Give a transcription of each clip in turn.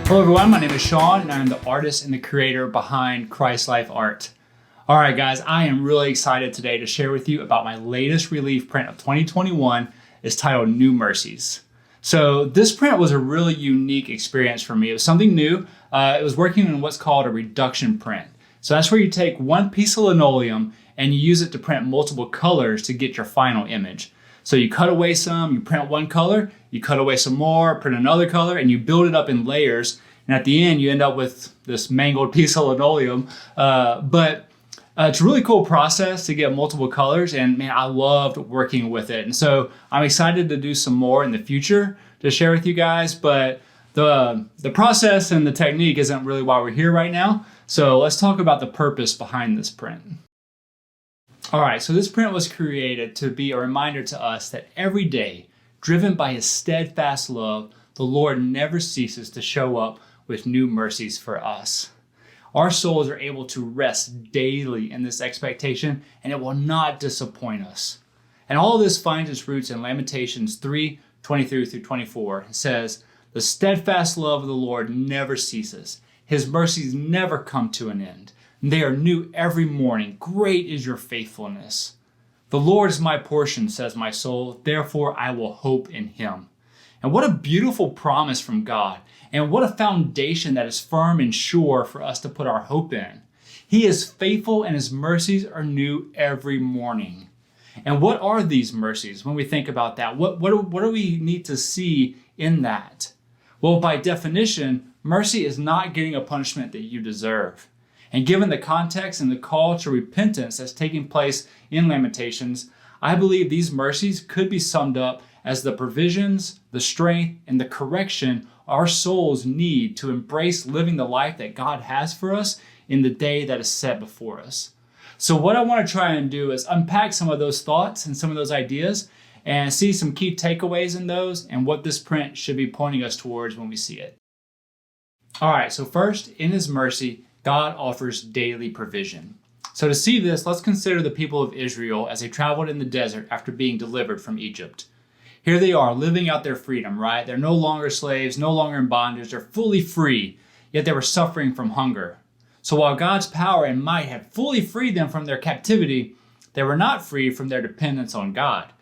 Hello everyone, my name is Sean and I'm the artist and the creator behind Christ Life Art. Alright guys, I am really excited today to share with you about my latest relief print of 2021. It's titled New Mercies. So this print was a really unique experience for me. It was something new. It was working in what's called a reduction print. So that's where you take one piece of linoleum and you use it to print multiple colors to get your final image. So you cut away some, you print one color, you cut away some more, print another color, and you build it up in layers. And at the end, you end up with this mangled piece of linoleum. But it's a really cool process to get multiple colors. And man, I loved working with it. And so I'm excited to do some more in the future to share with you guys. But the process and the technique isn't really why we're here right now. So let's talk about the purpose behind this print. All right, so this print was created to be a reminder to us that every day, driven by his steadfast love, the Lord never ceases to show up with new mercies for us. Our souls are able to rest daily in this expectation, and it will not disappoint us. And all of this finds its roots in Lamentations 3:23 through 24. It says, "The steadfast love of the Lord never ceases. His mercies never come to an end. They are new every morning. Great is your faithfulness. The Lord is my portion, says my soul. Therefore, I will hope in him." And what a beautiful promise from God. And what a foundation that is firm and sure for us to put our hope in. He is faithful and his mercies are new every morning. And what are these mercies when we think about that? What do we need to see in that? Well, by definition, mercy is not getting a punishment that you deserve. And given the context and the call to repentance that's taking place in Lamentations, I believe these mercies could be summed up as the provisions, the strength, and the correction our souls need to embrace living the life that God has for us in the day that is set before us. So what I want to try and do is unpack some of those thoughts and some of those ideas and see some key takeaways in those and what this print should be pointing us towards when we see it. All right, so first, in his mercy, God offers daily provision. So to see this, let's consider the people of Israel as they traveled in the desert after being delivered from Egypt. Here they are living out their freedom, right? They're no longer slaves, no longer in bondage. They're fully free, yet they were suffering from hunger. So while God's power and might had fully freed them from their captivity, they were not free from their dependence on God.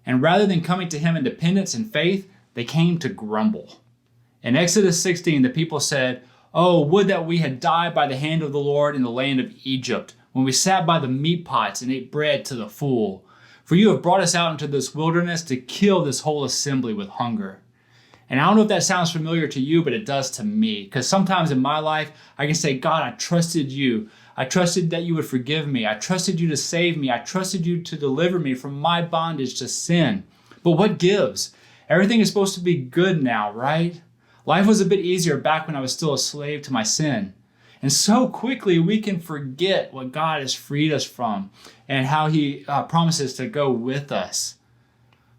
And rather than coming to him in dependence and faith, they came to grumble. In Exodus 16, the people said, "Oh, would that we had died by the hand of the Lord in the land of Egypt, when we sat by the meat pots and ate bread to the full. For you have brought us out into this wilderness to kill this whole assembly with hunger." And I don't know if that sounds familiar to you, but it does to me. Because sometimes in my life, I can say, "God, I trusted you. I trusted that you would forgive me. I trusted you to save me. I trusted you to deliver me from my bondage to sin." But what gives? Everything is supposed to be good now, right? Life was a bit easier back when I was still a slave to my sin. And so quickly we can forget what God has freed us from and how he promises to go with us.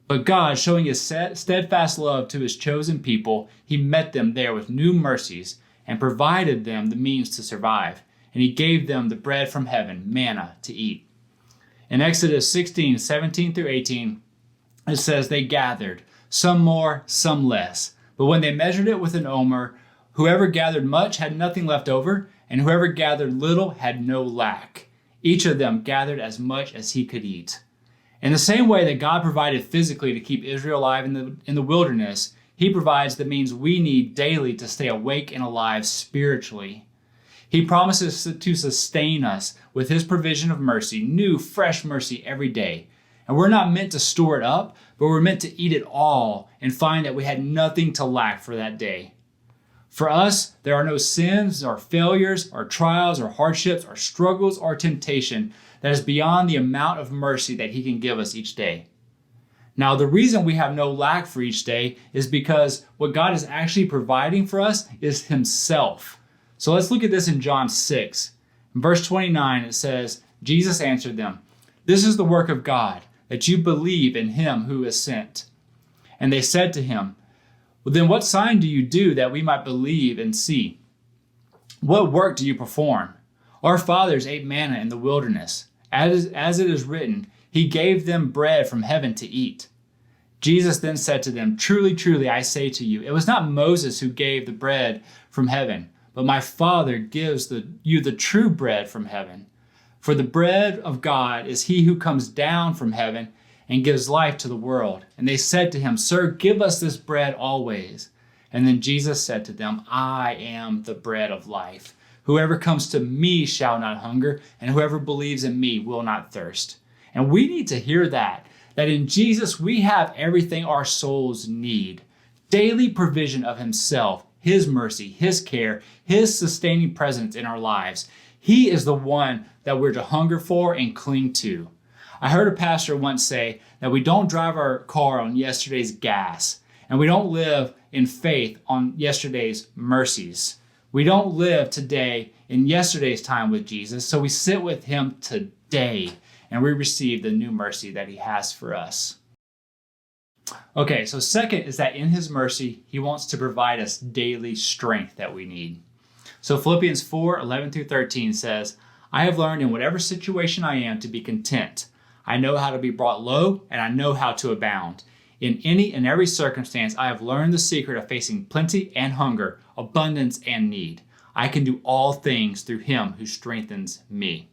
But God, showing his steadfast love to his chosen people, he met them there with new mercies and provided them the means to survive. And he gave them the bread from heaven, manna, to eat. In Exodus 16:17 through 18, it says, "They gathered, some more, some less. But when they measured it with an omer, whoever gathered much had nothing left over, and whoever gathered little had no lack. Each of them gathered as much as he could eat." In the same way that God provided physically to keep Israel alive in the wilderness, he provides the means we need daily to stay awake and alive spiritually. He promises to sustain us with his provision of mercy, new, fresh mercy every day. And we're not meant to store it up, but we're meant to eat it all and find that we had nothing to lack for that day. For us, there are no sins or failures or trials or hardships or struggles or temptation that is beyond the amount of mercy that he can give us each day. Now, the reason we have no lack for each day is because what God is actually providing for us is himself. So let's look at this in John 6. In verse 29, it says, "Jesus answered them, 'This is the work of God, that you believe in him who is sent.' And they said to him, 'Well, then what sign do you do that we might believe and see? What work do you perform? Our fathers ate manna in the wilderness. As it is written, he gave them bread from heaven to eat.' Jesus then said to them, "Truly, truly, I say to you, it was not Moses who gave the bread from heaven, but my Father gives you the true bread from heaven. For the bread of God is he who comes down from heaven and gives life to the world." And they said to him, "Sir, give us this bread always." And then Jesus said to them, "I am the bread of life. Whoever comes to me shall not hunger, and whoever believes in me will not thirst." And we need to hear that in Jesus we have everything our souls need. Daily provision of himself, his mercy, his care, his sustaining presence in our lives. He is the one that we're to hunger for and cling to. I heard a pastor once say that we don't drive our car on yesterday's gas, and we don't live in faith on yesterday's mercies. We don't live today in yesterday's time with Jesus, so we sit with him today and we receive the new mercy that he has for us. Okay, so second is that in his mercy, he wants to provide us daily strength that we need. So Philippians 4:11-13 says, "I have learned in whatever situation I am to be content. I know how to be brought low, and I know how to abound. In any and every circumstance, I have learned the secret of facing plenty and hunger, abundance and need. I can do all things through him who strengthens me."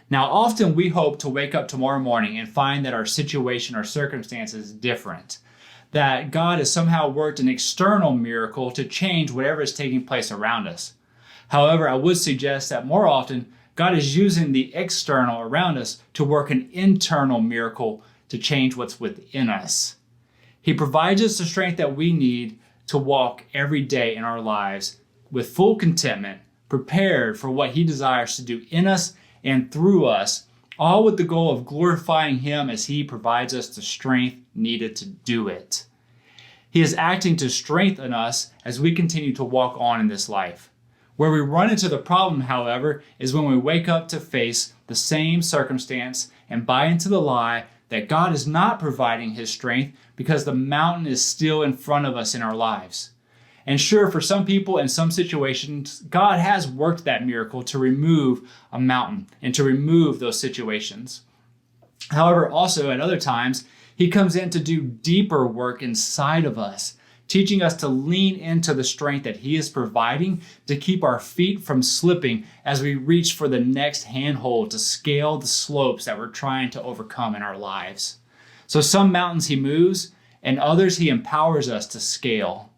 Now, often we hope to wake up tomorrow morning and find that our situation or circumstance is different, that God has somehow worked an external miracle to change whatever is taking place around us. However, I would suggest that more often, God is using the external around us to work an internal miracle to change what's within us. He provides us the strength that we need to walk every day in our lives with full contentment, prepared for what he desires to do in us and through us, all with the goal of glorifying him as he provides us the strength needed to do it. He is acting to strengthen us as we continue to walk on in this life. Where we run into the problem, however, is when we wake up to face the same circumstance and buy into the lie that God is not providing his strength because the mountain is still in front of us in our lives. And sure, for some people in some situations, God has worked that miracle to remove a mountain and to remove those situations. However, also at other times, he comes in to do deeper work inside of us, teaching us to lean into the strength that he is providing to keep our feet from slipping as we reach for the next handhold to scale the slopes that we're trying to overcome in our lives. So some mountains he moves, and others he empowers us to scale.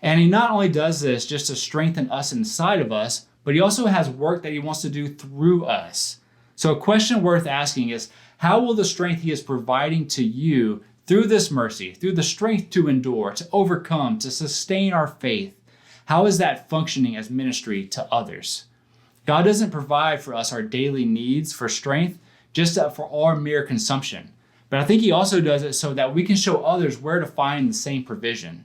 And he not only does this just to strengthen us inside of us, but he also has work that he wants to do through us. So a question worth asking is, how will the strength he is providing to you through this mercy, through the strength to endure, to overcome, to sustain our faith, how is that functioning as ministry to others? God doesn't provide for us our daily needs for strength just for our mere consumption. But I think he also does it so that we can show others where to find the same provision.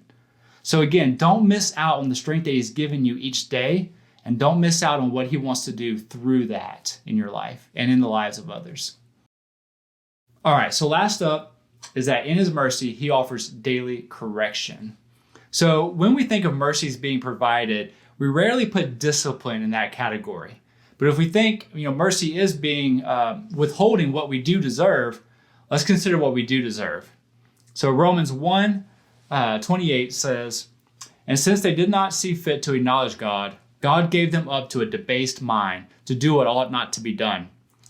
So again, don't miss out on the strength that he's given you each day, and don't miss out on what he wants to do through that in your life and in the lives of others. All right, so last up is that in his mercy, he offers daily correction. So when we think of mercies being provided, we rarely put discipline in that category. But if we think, mercy is being withholding what we do deserve, let's consider what we do deserve. So Romans 1:28 says, "And since they did not see fit to acknowledge God, God gave them up to a debased mind to do what ought not to be done.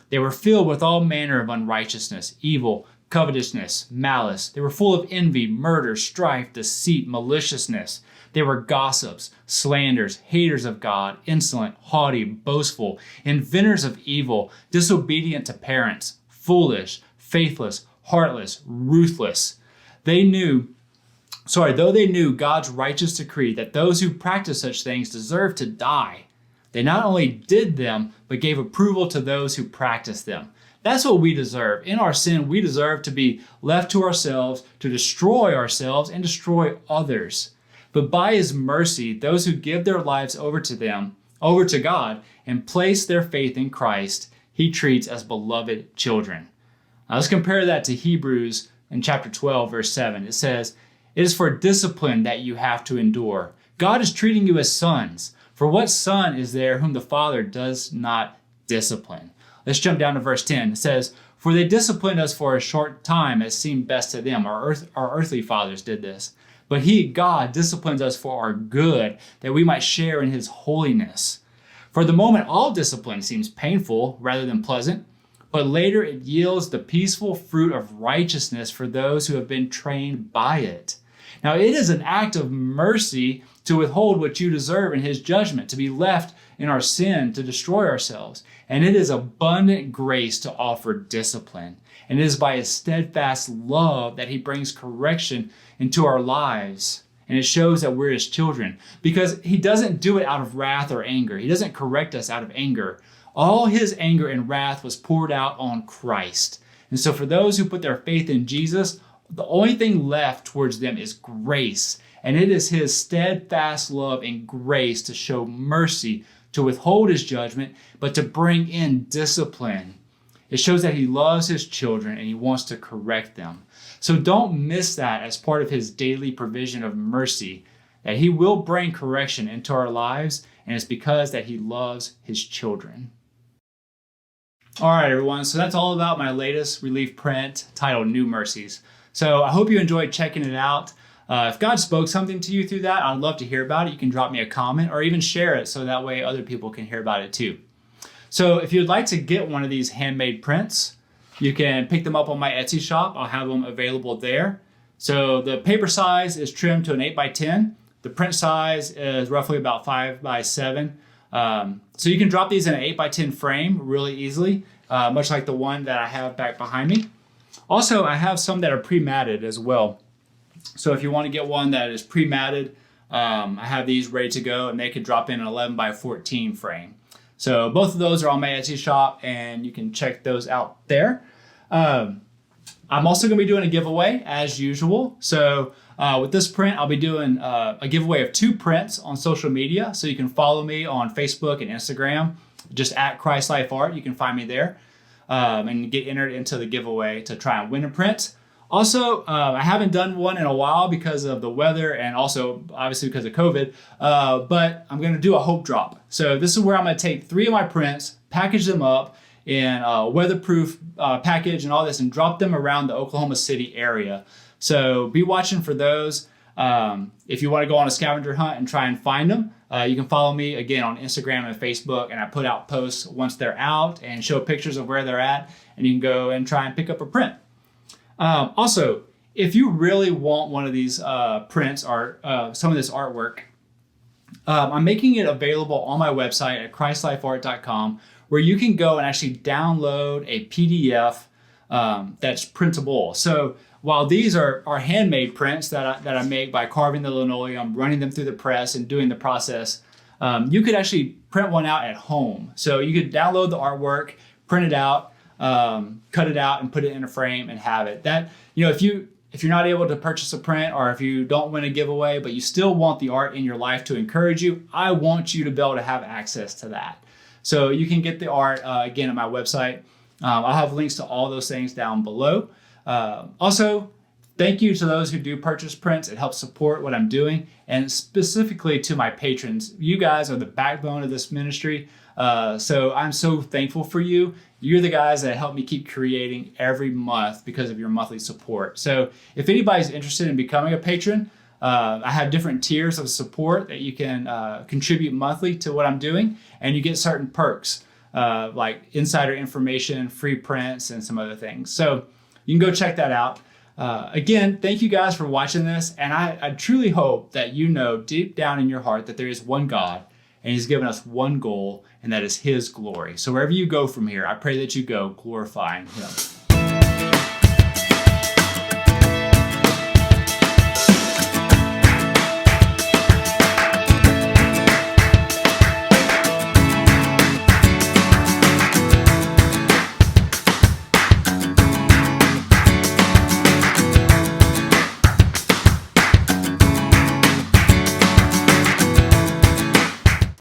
They were filled with all manner of unrighteousness, evil, covetousness, malice. They were full of envy, murder, strife, deceit, maliciousness. They were gossips, slanderers, haters of God, insolent, haughty, boastful, inventors of evil, disobedient to parents, foolish, faithless, heartless, ruthless. Though they knew God's righteous decree that those who practice such things deserve to die, they not only did them, but gave approval to those who practice them." That's what we deserve. In our sin, we deserve to be left to ourselves, to destroy ourselves and destroy others. But by his mercy, those who give their lives over to God, and place their faith in Christ, he treats as beloved children. Now let's compare that to Hebrews in chapter 12, verse 7. It says, "It is for discipline that you have to endure. God is treating you as sons. For what son is there whom the Father does not discipline?" Let's jump down to verse 10. It says, For they disciplined us for a short time as seemed best to them. Our earthly fathers did this. But he, God, disciplines us for our good, that we might share in his holiness. For the moment, all discipline seems painful rather than pleasant, but later it yields the peaceful fruit of righteousness for those who have been trained by it. Now it is an act of mercy to withhold what you deserve in his judgment, to be left in our sin, to destroy ourselves. And it is abundant grace to offer discipline. And it is by his steadfast love that he brings correction into our lives. And it shows that we're his children, because he doesn't do it out of wrath or anger. He doesn't correct us out of anger. All his anger and wrath was poured out on Christ. And so for those who put their faith in Jesus, the only thing left towards them is grace. And it is his steadfast love and grace to show mercy, to withhold his judgment, but to bring in discipline. It shows that he loves his children and he wants to correct them. So don't miss that as part of his daily provision of mercy, that he will bring correction into our lives, and it's because that he loves his children. All right, everyone. So that's all about my latest relief print titled New Mercies. So I hope you enjoyed checking it out. If God spoke something to you through that, I'd love to hear about it. You can drop me a comment or even share it so that way other people can hear about it too. So if you'd like to get one of these handmade prints, you can pick them up on my Etsy shop. I'll have them available there. So the paper size is trimmed to an 8x10. The print size is roughly about 5x7. So you can drop these in an 8x10 frame really easily, much like the one that I have back behind me. Also, I have some that are pre-matted as well. So if you want to get one that is pre-matted, I have these ready to go, and they could drop in an 11x14 frame. So both of those are on my Etsy shop, and you can check those out there. I'm also going to be doing a giveaway as usual. So with this print, I'll be doing a giveaway of 2 prints on social media. So you can follow me on Facebook and Instagram, just at Christ Life Art. You can find me there and get entered into the giveaway to try and win a print. Also, I haven't done one in a while because of the weather and also obviously because of COVID, but I'm going to do a hope drop. So this is where I'm going to take 3 of my prints, package them up in a weatherproof package and all this, and drop them around the Oklahoma City area. So be watching for those. If you want to go on a scavenger hunt and try and find them, you can follow me again on Instagram and Facebook, and I put out posts once they're out and show pictures of where they're at, and you can go and try and pick up a print. Also, if you really want one of these prints or some of this artwork, I'm making it available on my website at christlifeart.com, where you can go and actually download a PDF that's printable. So while these are handmade prints that I make by carving the linoleum, running them through the press, and doing the process, you could actually print one out at home. So you could download the artwork, print it out, cut it out, and put it in a frame and have it. That, you know, if you're not able to purchase a print, or if you don't win a giveaway, but you still want the art in your life to encourage you, I want you to be able to have access to that. So you can get the art again at my website. I'll have links to all those things down below. Also, thank you to those who do purchase prints. It helps support what I'm doing, and specifically to my patrons. You guys are the backbone of this ministry. So I'm so thankful for you. You're the guys that help me keep creating every month because of your monthly support. So if anybody's interested in becoming a patron, I have different tiers of support that you can contribute monthly to what I'm doing, and you get certain perks like insider information, free prints, and some other things. So you can go check that out. Again, thank you guys for watching this, and I truly hope that you know deep down in your heart that there is one God, and he's given us one goal, and that is his glory. So wherever you go from here, I pray that you go glorifying him.